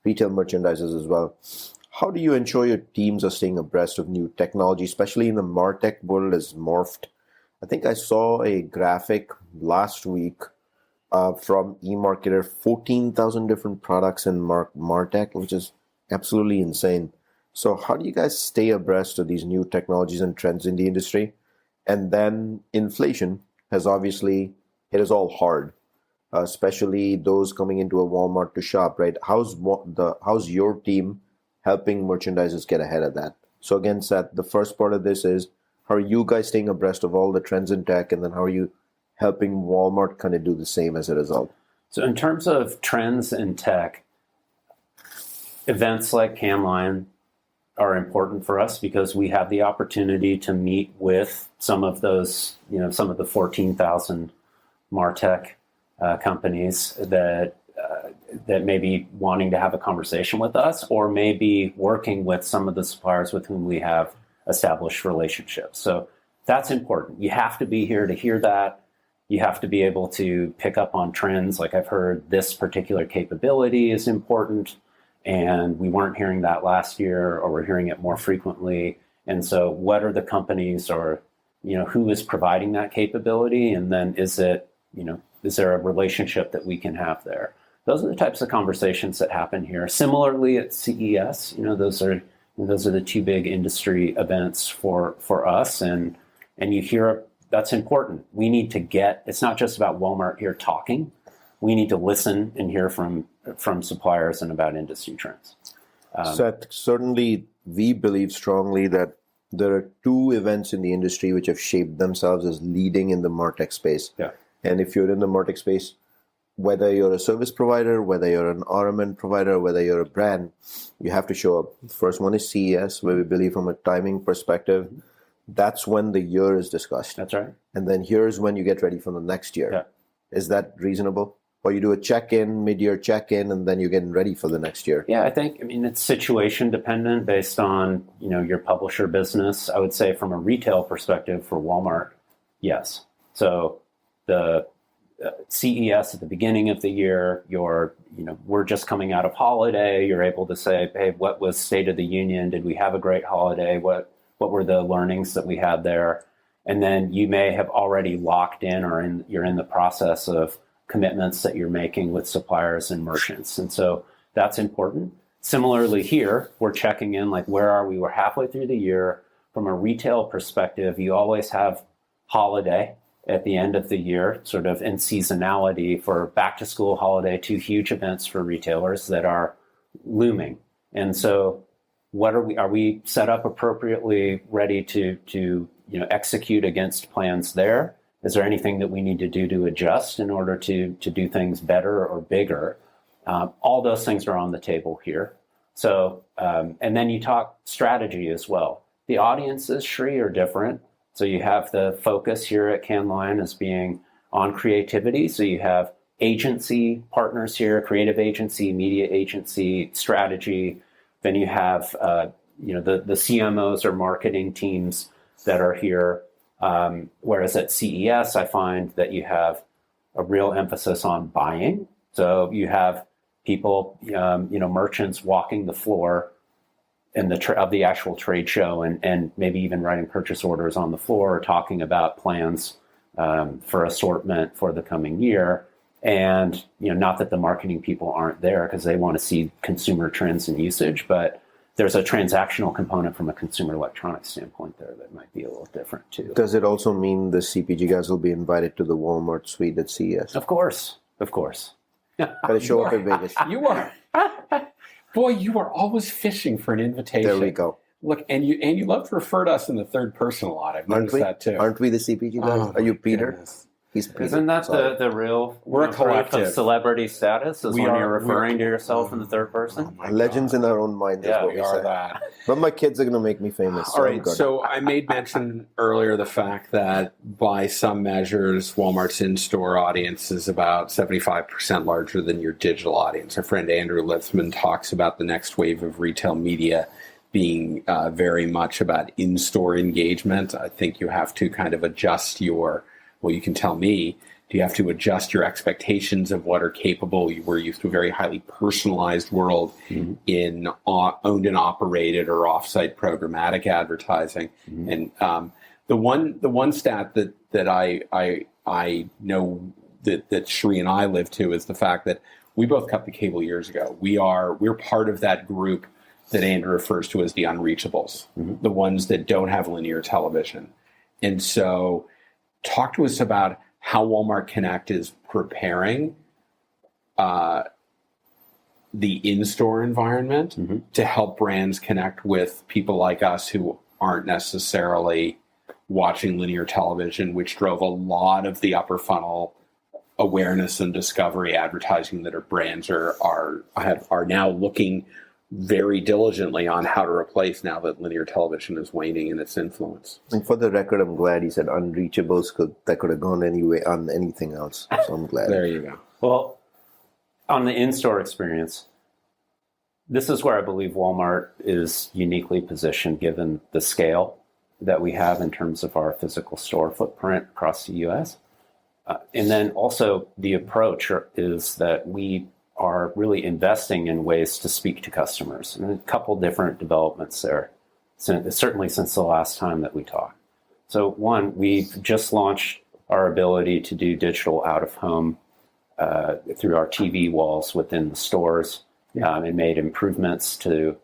retail merchandisers as well. How do you ensure your teams are staying abreast of new technology, especially in the MarTech world has morphed? I think I saw a graphic last week from eMarketer, 14,000 different products in MarTech, which is absolutely insane. So how do you guys stay abreast of these new technologies and trends in the industry? And then inflation has obviously hit us all hard, especially those coming into a Walmart to shop, right? How's your team helping merchandisers get ahead of that? So again, Seth, the first part of this is, how are you guys staying abreast of all the trends in tech? And then how are you helping Walmart kind of do the same as a result? So in terms of trends in tech, events like Cannes Lion are important for us because we have the opportunity to meet with some of those, some of the 14,000 MarTech companies that may be wanting to have a conversation with us, or maybe working with some of the suppliers with whom we have established relationships. So that's important. You have to be here to hear that. You have to be able to pick up on trends. Like I've heard this particular capability is important, and we weren't hearing that last year, or we're hearing it more frequently. And so what are the companies, or, who is providing that capability? And then is there a relationship that we can have there? Those are the types of conversations that happen here. Similarly at CES, those are the two big industry events for us. And you hear that's important. We need to it's not just about Walmart here talking. We need to listen and hear from suppliers and about industry trends. Seth, certainly we believe strongly that there are two events in the industry which have shaped themselves as leading in the MarTech space. Yeah. And if you're in the MarTech space, whether you're a service provider, whether you're an RMN provider, whether you're a brand, you have to show up. The first one is CES, where we believe from a timing perspective, that's when the year is discussed. That's right. And then here's when you get ready for the next year. Yeah. Is that reasonable? Or you do a check-in, mid-year check-in, and then you're getting ready for the next year? Yeah, it's situation dependent based on, your publisher business. I would say from a retail perspective for Walmart, yes. So the CES at the beginning of the year, we're just coming out of holiday. You're able to say, hey, what was State of the Union? Did we have a great holiday? What were the learnings that we had there? And then you may have already locked in, or you're in the process of commitments that you're making with suppliers and merchants. And so that's important. Similarly here, we're checking in, like, where are we? We're halfway through the year. From a retail perspective, you always have holiday at the end of the year, sort of in seasonality for back to school, holiday, two huge events for retailers that are looming. And so are we set up appropriately, ready to execute against plans there? Is there anything that we need to do to adjust in order to do things better or bigger? All those things are on the table here. So, and then you talk strategy as well. The audiences, Sri, are different. So you have the focus here at Cannes Lion as being on creativity. So you have agency partners here, creative agency, media agency, strategy. Then you have, the CMOs or marketing teams that are here. Whereas at CES, I find that you have a real emphasis on buying. So you have people, merchants walking the floor of the actual trade show, and maybe even writing purchase orders on the floor, or talking about plans for assortment for the coming year. And not that the marketing people aren't there, because they want to see consumer trends and usage, but there's a transactional component from a consumer electronics standpoint there that might be a little different too. Does it also mean the CPG guys will be invited to the Walmart suite at CES? Of course. Gotta show up in Vegas. You are, boy, you are always fishing for an invitation. There we go. Look, and you love to refer to us in the third person a lot. I've noticed that too. Aren't we the CPG guys? Oh, are you Peter? Goodness. He's Peter. Isn't that the real We're a collective proof of celebrity status? Is when you're referring to yourself in the third person? Legends in our own mind. Yeah, what we are say. That. But my kids are going to make me famous. All right. So I made mention earlier the fact that by some measures, Walmart's in-store audience is about 75% larger than your digital audience. Our friend Andrew Litzman talks about the next wave of retail media being very much about in-store engagement. I think you have to kind of adjust well, you can tell me, do you have to adjust your expectations of what are capable? We're used to a very highly personalized world in owned and operated or offsite programmatic advertising. And the one stat that I know that Sri and I live to is the fact that we both cut the cable years ago. We're part of that group that Andrew refers to as the unreachables, the ones that don't have linear television. And so talk to us about how Walmart Connect is preparing the in-store environment to help brands connect with people like us who aren't necessarily watching linear television, which drove a lot of the upper funnel awareness and discovery advertising that our brands are now looking very diligently on how to replace now that linear television is waning in its influence. And for the record, I'm glad he said unreachables, that could have gone anyway on anything else. So I'm glad. There you go. Well, on the in-store experience, this is where I believe Walmart is uniquely positioned given the scale that we have in terms of our physical store footprint across the U.S. And then also the approach is that we are really investing in ways to speak to customers. And a couple different developments there, certainly since the last time that we talked. So one, we've just launched our ability to do digital out-of-home through our TV walls within the stores, and made improvements to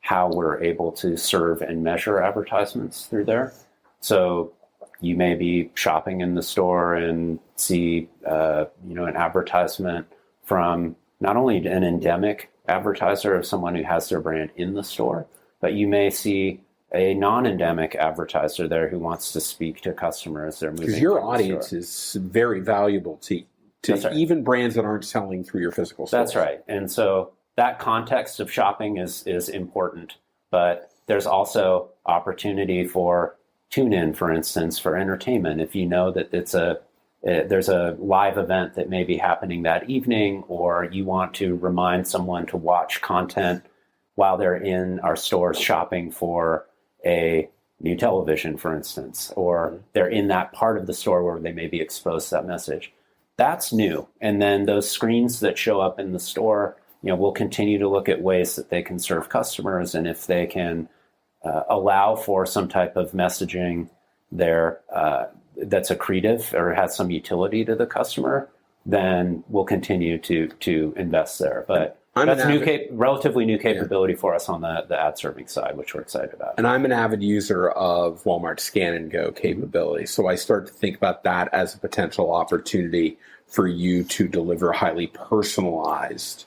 how we're able to serve and measure advertisements through there. So you may be shopping in the store and see, an advertisement from not only an endemic advertiser of someone who has their brand in the store, but you may see a non-endemic advertiser there who wants to speak to customers. They're moving. Because your audience is very valuable to right. even brands that aren't selling through your physical stores. That's right. And so that context of shopping is important, but there's also opportunity for tune-in, for instance, for entertainment. If you know that there's a live event that may be happening that evening, or you want to remind someone to watch content while they're in our stores shopping for a new television, for instance, or they're in that part of the store where they may be exposed to that message. That's new. And then those screens that show up in the store, we'll continue to look at ways that they can serve customers, and if they can allow for some type of messaging there that's accretive or has some utility to the customer, then we'll continue to invest there. But that's relatively new capability for us on the ad serving side, which we're excited about. And I'm an avid user of Walmart's Scan and Go capability. So I start to think about that as a potential opportunity for you to deliver highly personalized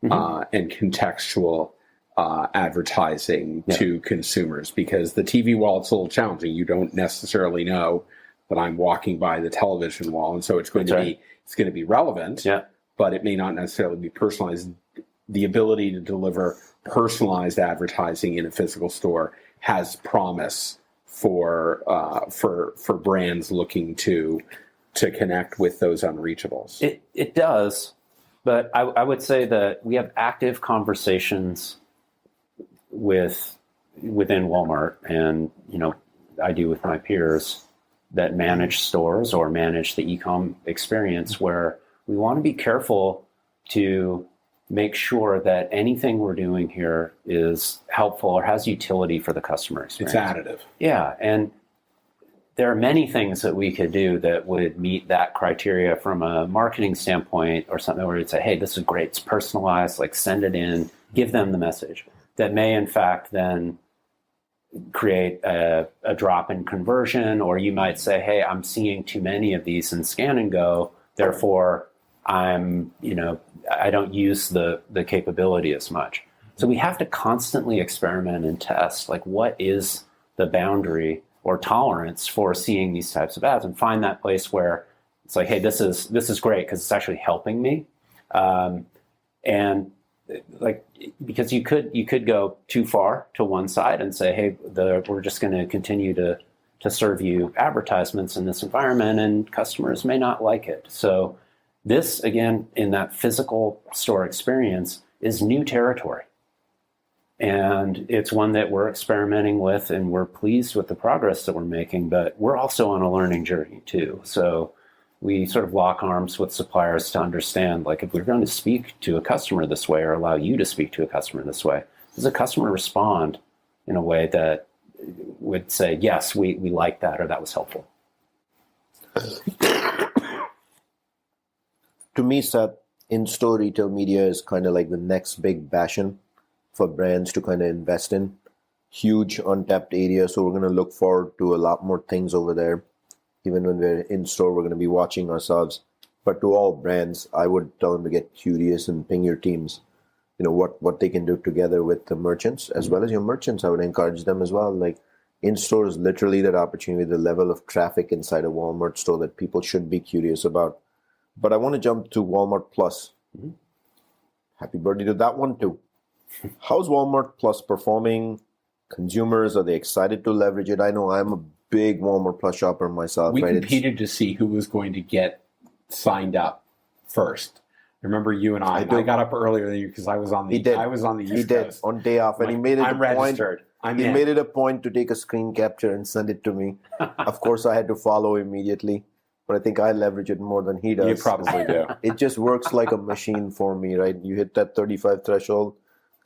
and contextual advertising to consumers, because the TV wall, it's a little challenging. You don't necessarily know that I'm walking by the television wall. And so it's going to be relevant, but it may not necessarily be personalized. The ability to deliver personalized advertising in a physical store has promise for brands looking to connect with those unreachables. It does, but I would say that we have active conversations within Walmart, and I do with my peers that manage stores or manage the e-com experience, where we want to be careful to make sure that anything we're doing here is helpful or has utility for the customer experience. It's additive. Yeah, and there are many things that we could do that would meet that criteria from a marketing standpoint, or something where we'd say, hey, this is great, it's personalized, like send it in, give them the message. That may in fact then create a drop in conversion, or you might say, hey, I'm seeing too many of these in Scan and Go, therefore I don't use the capability as much. So we have to constantly experiment and test, like, what is the boundary or tolerance for seeing these types of ads, and find that place where it's like, hey, this is great because it's actually helping me. And like, because you could go too far to one side and say, hey, we're just going to continue to serve you advertisements in this environment, and customers may not like it. So this, again, in that physical store experience, is new territory. And it's one that we're experimenting with, and we're pleased with the progress that we're making, but we're also on a learning journey too. So we sort of lock arms with suppliers to understand, like, if we're going to speak to a customer this way, or allow you to speak to a customer this way, does the customer respond in a way that would say, yes, we like that, or that was helpful? To me, Seth, in-store retail media is kind of like the next big bastion for brands to kind of invest in. Huge untapped area, so we're going to look forward to a lot more things over there. Even when we're in-store, we're going to be watching ourselves. But to all brands, I would tell them to get curious and ping your teams, what they can do together with the merchants, as well as your merchants. I would encourage them as well. Like, in-store is literally that opportunity, the level of traffic inside a Walmart store that people should be curious about. But I want to jump to Walmart Plus. Happy birthday to that one too. How's Walmart Plus performing? Consumers, are they excited to leverage it? I know I'm a big Walmart Plus shopper myself. We competed to see who was going to get signed up first. Remember, you and I got up earlier than you because I was on the East Coast. He did on day off, and he made it registered. He made it a point to take a screen capture and send it to me. Of course, I had to follow immediately. but I think I leverage it more than he does. You probably do. It just works like a machine for me, right? You hit that 35 threshold.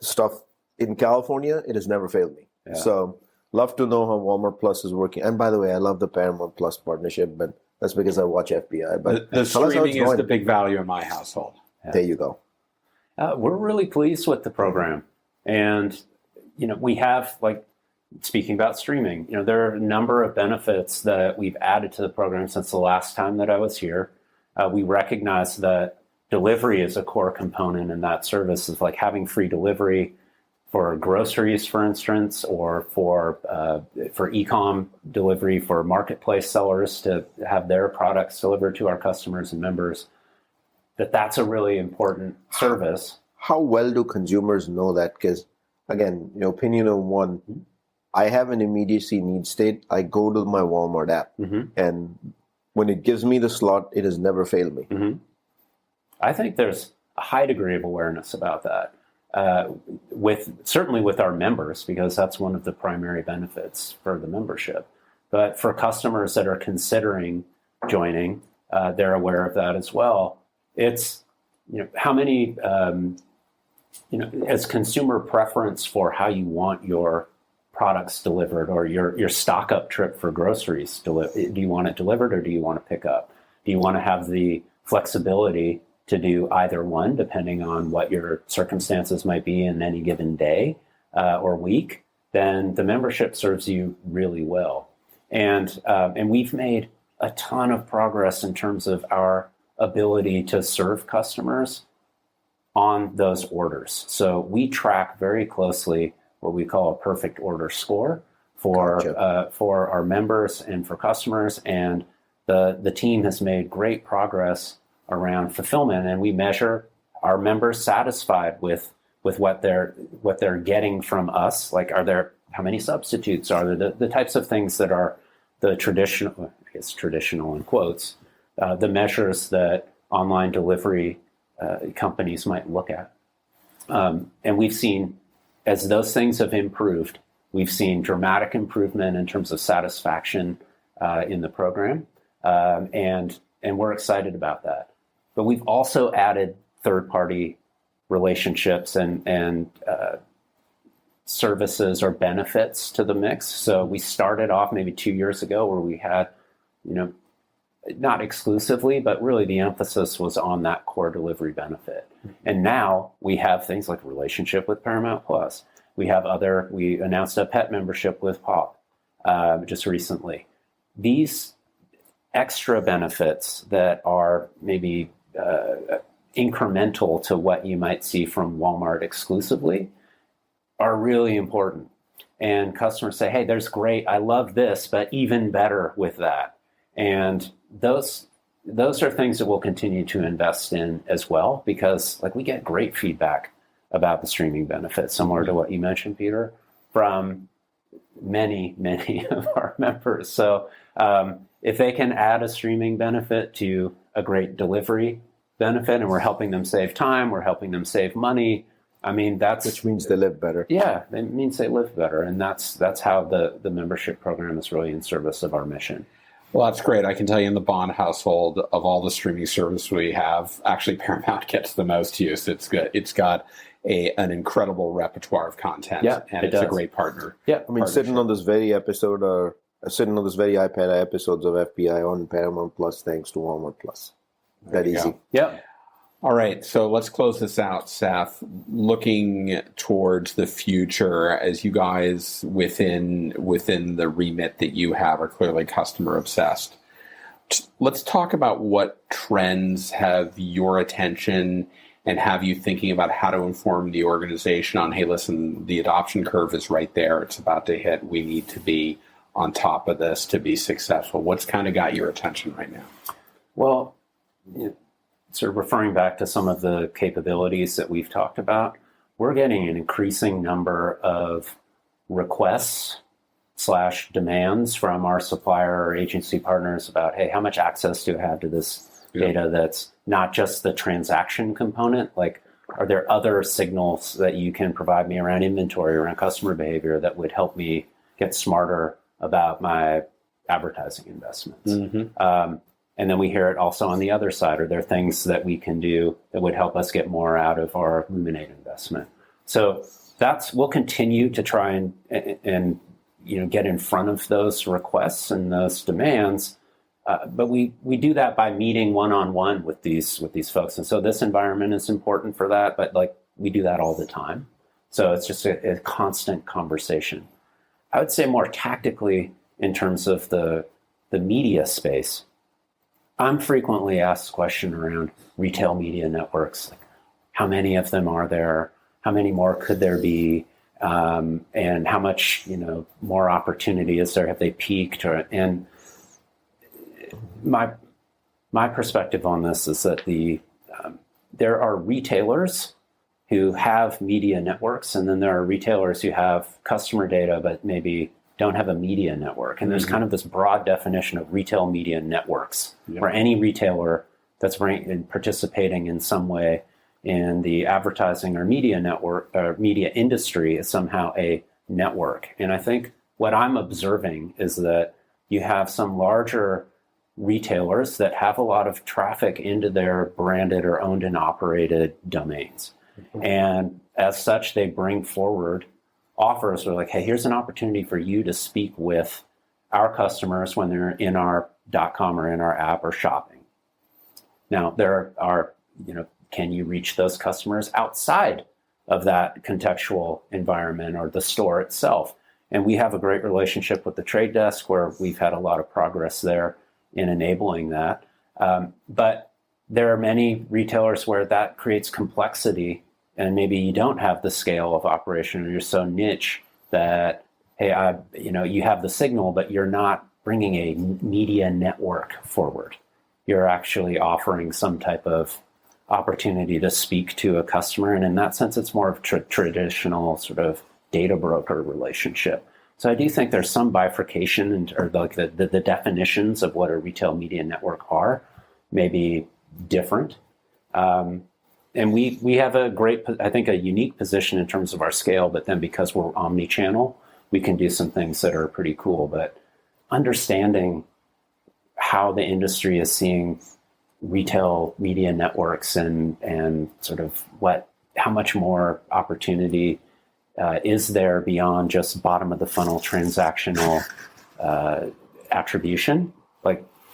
Stuff in California, it has never failed me. Yeah. So love to know how Walmart Plus is working. And by the way, I love the Paramount Plus partnership, but that's because I watch FBI. But the streaming is the big value in my household. Yeah. There you go. We're really pleased with the program. And, we have, speaking about streaming, there are a number of benefits that we've added to the program since the last time that I was here. We recognize that delivery is a core component in that service, is like having free delivery for groceries, for instance, or for e-com delivery for marketplace sellers to have their products delivered to our customers and members. That's a really important service. How well do consumers know that? Because, again, opinion of one, I have an immediacy need state. I go to my Walmart app, and when it gives me the slot, it has never failed me. I think there's a high degree of awareness about that, certainly with our members, because that's one of the primary benefits for the membership. But for customers that are considering joining, they're aware of that as well. It's, how many, as consumer preference for how you want your products delivered, or your stock up trip for groceries, do you want it delivered or do you want to pick up? Do you want to have the flexibility to do either one, depending on what your circumstances might be in any given day or week? Then the membership serves you really well. And we've made a ton of progress in terms of our ability to serve customers on those orders. So we track very closely what we call a perfect order score for our members and for customers. And the team has made great progress around fulfillment, and we measure our members satisfied with what they're getting from us. Like, how many substitutes are there? The types of things that are the traditional, I guess traditional in quotes, the measures that online delivery companies might look at. And we've seen, as those things have improved, we've seen dramatic improvement in terms of satisfaction in the program. And we're excited about that. But we've also added third-party relationships and services or benefits to the mix. So we started off maybe 2 years ago where we had, not exclusively, but really the emphasis was on that core delivery benefit. And now we have things like relationship with Paramount Plus. We announced a pet membership with Pop just recently. These extra benefits that are maybe incremental to what you might see from Walmart exclusively are really important. And customers say, hey, there's great, I love this, but even better with that. And those are things that we'll continue to invest in as well, because we get great feedback about the streaming benefits, similar to what you mentioned, Peter, from many, many of our members. So if they can add a streaming benefit to a great delivery benefit, and we're helping them save time, we're helping them save money, which means they live better. Yeah, it means they live better. And that's how the membership program is really in service of our mission. Well, that's great. I can tell you in the Bond household, of all the streaming service we have, actually Paramount gets the most use. It's good. It's got an incredible repertoire of content, and it's a great partner. Yeah, sitting on this very episode, or sitting on this very iPad episodes of FBI on Paramount Plus, thanks to Walmart Plus. That easy. Yep. All right, so let's close this out, Seth. Looking towards the future, as you guys within the remit that you have are clearly customer obsessed. Let's talk about what trends have your attention and have you thinking about how to inform the organization on, hey, listen, the adoption curve is right there. It's about to hit. We need to be on top of this to be successful. What's kind of got your attention right now? Well, sort of referring back to some of the capabilities that we've talked about, we're getting an increasing number of requests / demands from our supplier or agency partners about, hey, how much access do I have to this data that's not just the transaction component? Like, are there other signals that you can provide me around inventory, around customer behavior that would help me get smarter about my advertising investments? And then we hear it also on the other side. Are there things that we can do that would help us get more out of our Luminate investment? So we'll continue to try and get in front of those requests and those demands. But we do that by meeting one-on-one with these folks. And so this environment is important for that, but like we do that all the time. So it's just a constant conversation. I would say more tactically in terms of the media space, I'm frequently asked a question around retail media networks. Like, how many of them are there? How many more could there be? And how much, more opportunity is there? Have they peaked? And my perspective on this is that there are retailers who have media networks, and then there are retailers who have customer data but maybe don't have a media network. And there's kind of this broad definition of retail media networks, where any retailer that's participating in some way in the advertising or media network or media industry is somehow a network. And I think what I'm observing is that you have some larger retailers that have a lot of traffic into their branded or owned and operated domains. And as such, they bring forward offers are like, hey, here's an opportunity for you to speak with our customers when they're in our .com or in our app or shopping. Now, there are, can you reach those customers outside of that contextual environment or the store itself? And we have a great relationship with the trade desk where we've had a lot of progress there in enabling that. But there are many retailers where that creates complexity, and maybe you don't have the scale of operation, or you're so niche that, hey, you have the signal, but you're not bringing a media network forward. You're actually offering some type of opportunity to speak to a customer. And in that sense, it's more of traditional sort of data broker relationship. So I do think there's some bifurcation, or like the definitions of what a retail media network are maybe different. And we have a unique position in terms of our scale, but then because we're omni-channel, we can do some things that are pretty cool. But understanding how the industry is seeing retail media networks and sort of how much more opportunity is there beyond just bottom of the funnel transactional attribution.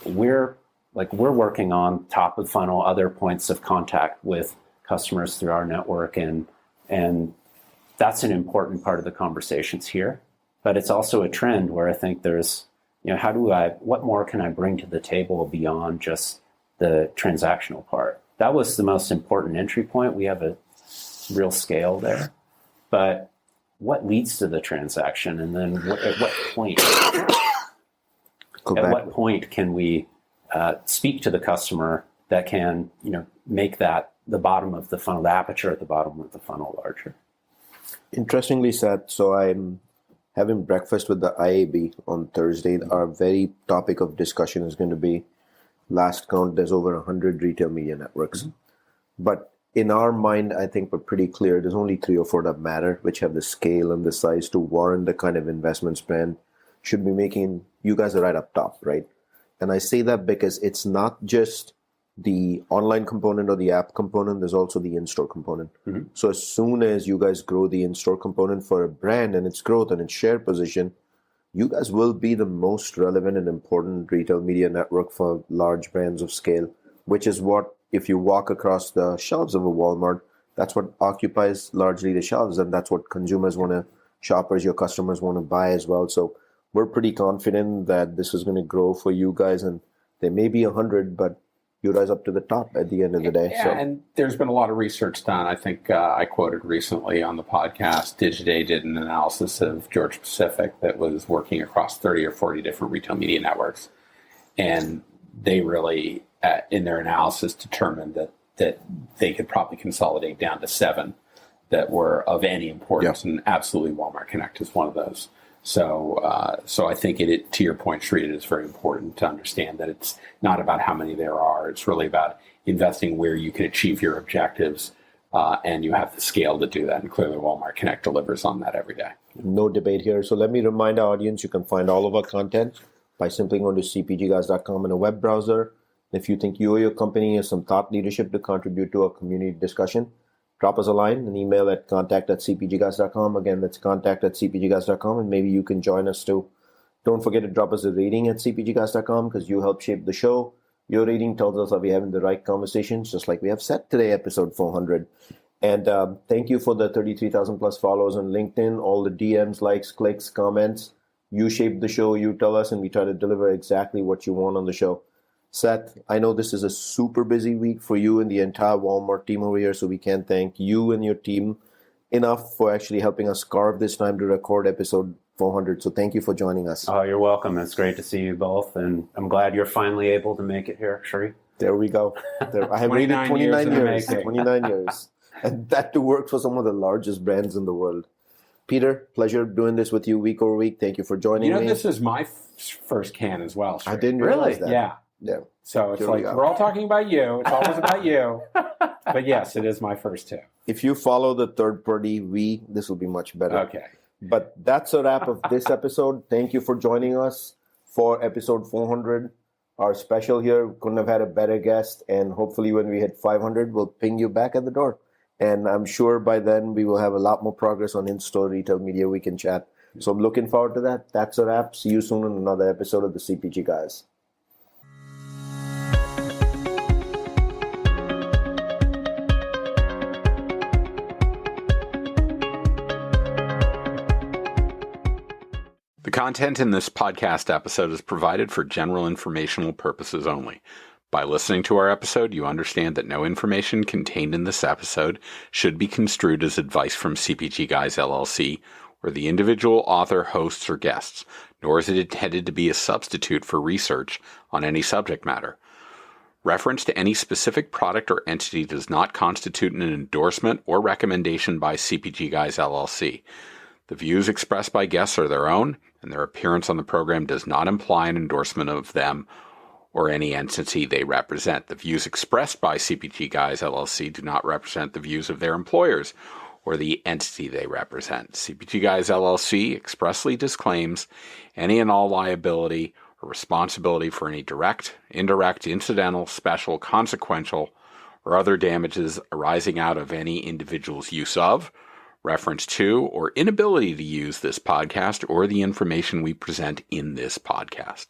We're working on top of funnel, other points of contact with customers through our network, and that's an important part of the conversations here. But it's also a trend where I think there's, what more can I bring to the table beyond just the transactional part? That was the most important entry point. We have a real scale there, but what leads to the transaction, and then at what point can we speak to the customer that can, make that the bottom of the funnel, the aperture at the bottom of the funnel larger? Interestingly, Seth, so I'm having breakfast with the IAB on Thursday. Our very topic of discussion is going to be, last count, there's over 100 retail media networks. But in our mind, I think we're pretty clear. There's only 3 or 4 that matter, which have the scale and the size to warrant the kind of investment spend should be making. You guys are right up top, right? And I say that because it's not just the online component or the app component, there's also the in-store component. So as soon as you guys grow the in-store component for a brand and its growth and its share position, you guys will be the most relevant and important retail media network for large brands of scale, which is what, if you walk across the shelves of a Walmart, that's what occupies largely the shelves, and that's what shoppers, your customers want to buy as well. So we're pretty confident that this is going to grow for you guys, and there may be 100, but you rise up to the top at the end of the day. Yeah, and there's been a lot of research done. I think I quoted recently on the podcast, Digiday did an analysis of Georgia Pacific that was working across 30 or 40 different retail media networks. And they really, in their analysis, determined that they could probably consolidate down to 7 that were of any importance. And absolutely Walmart Connect is one of those. So I think to your point, Sri, it is very important to understand that it's not about how many there are. It's really about investing where you can achieve your objectives, and you have the scale to do that. And clearly Walmart Connect delivers on that every day. No debate here. So let me remind our audience, you can find all of our content by simply going to cpgguys.com in a web browser. If you think you or your company has some thought leadership to contribute to a community discussion, drop us a line, an email at contact@cpgguys.com. Again, that's contact@cpgguys.com, and maybe you can join us too. Don't forget to drop us a rating at cpgguys.com because you help shape the show. Your rating tells us that we're having the right conversations, just like we have said today, episode 400. And thank you for the 33,000 plus followers on LinkedIn, all the DMs, likes, clicks, comments. You shape the show, you tell us, and we try to deliver exactly what you want on the show. Seth, I know this is a super busy week for you and the entire Walmart team over here, so we can't thank you and your team enough for actually helping us carve this time to record episode 400. So thank you for joining us. Oh, you're welcome. It's great to see you both, and I'm glad you're finally able to make it here, Sri. There we go. I have waited 29 years. 29 years. And that to work for some of the largest brands in the world. Peter, pleasure doing this with you week over week. Thank you for joining me. This is my first can as well. Sri. I didn't realize that. Yeah. So it's we're all talking about you. It's always about you. But yes, it is my first too. If you follow the third party this will be much better. Okay. But that's a wrap of this episode. Thank you for joining us for episode 400. Our special here, couldn't have had a better guest. And hopefully when we hit 500, we'll ping you back at the door. And I'm sure by then we will have a lot more progress on In-Store Retail Media Week and Chat. So I'm looking forward to that. That's a wrap. See you soon in another episode of the CPG Guys. The content in this podcast episode is provided for general informational purposes only. By listening to our episode, you understand that no information contained in this episode should be construed as advice from CPG Guys LLC or the individual author, hosts, or guests, nor is it intended to be a substitute for research on any subject matter. Reference to any specific product or entity does not constitute an endorsement or recommendation by CPG Guys LLC. The views expressed by guests are their own, and their appearance on the program does not imply an endorsement of them or any entity they represent. The views expressed by CPG Guys LLC do not represent the views of their employers or the entity they represent. CPG Guys LLC expressly disclaims any and all liability or responsibility for any direct, indirect, incidental, special, consequential, or other damages arising out of any individual's use of, reference to, or inability to use this podcast or the information we present in this podcast.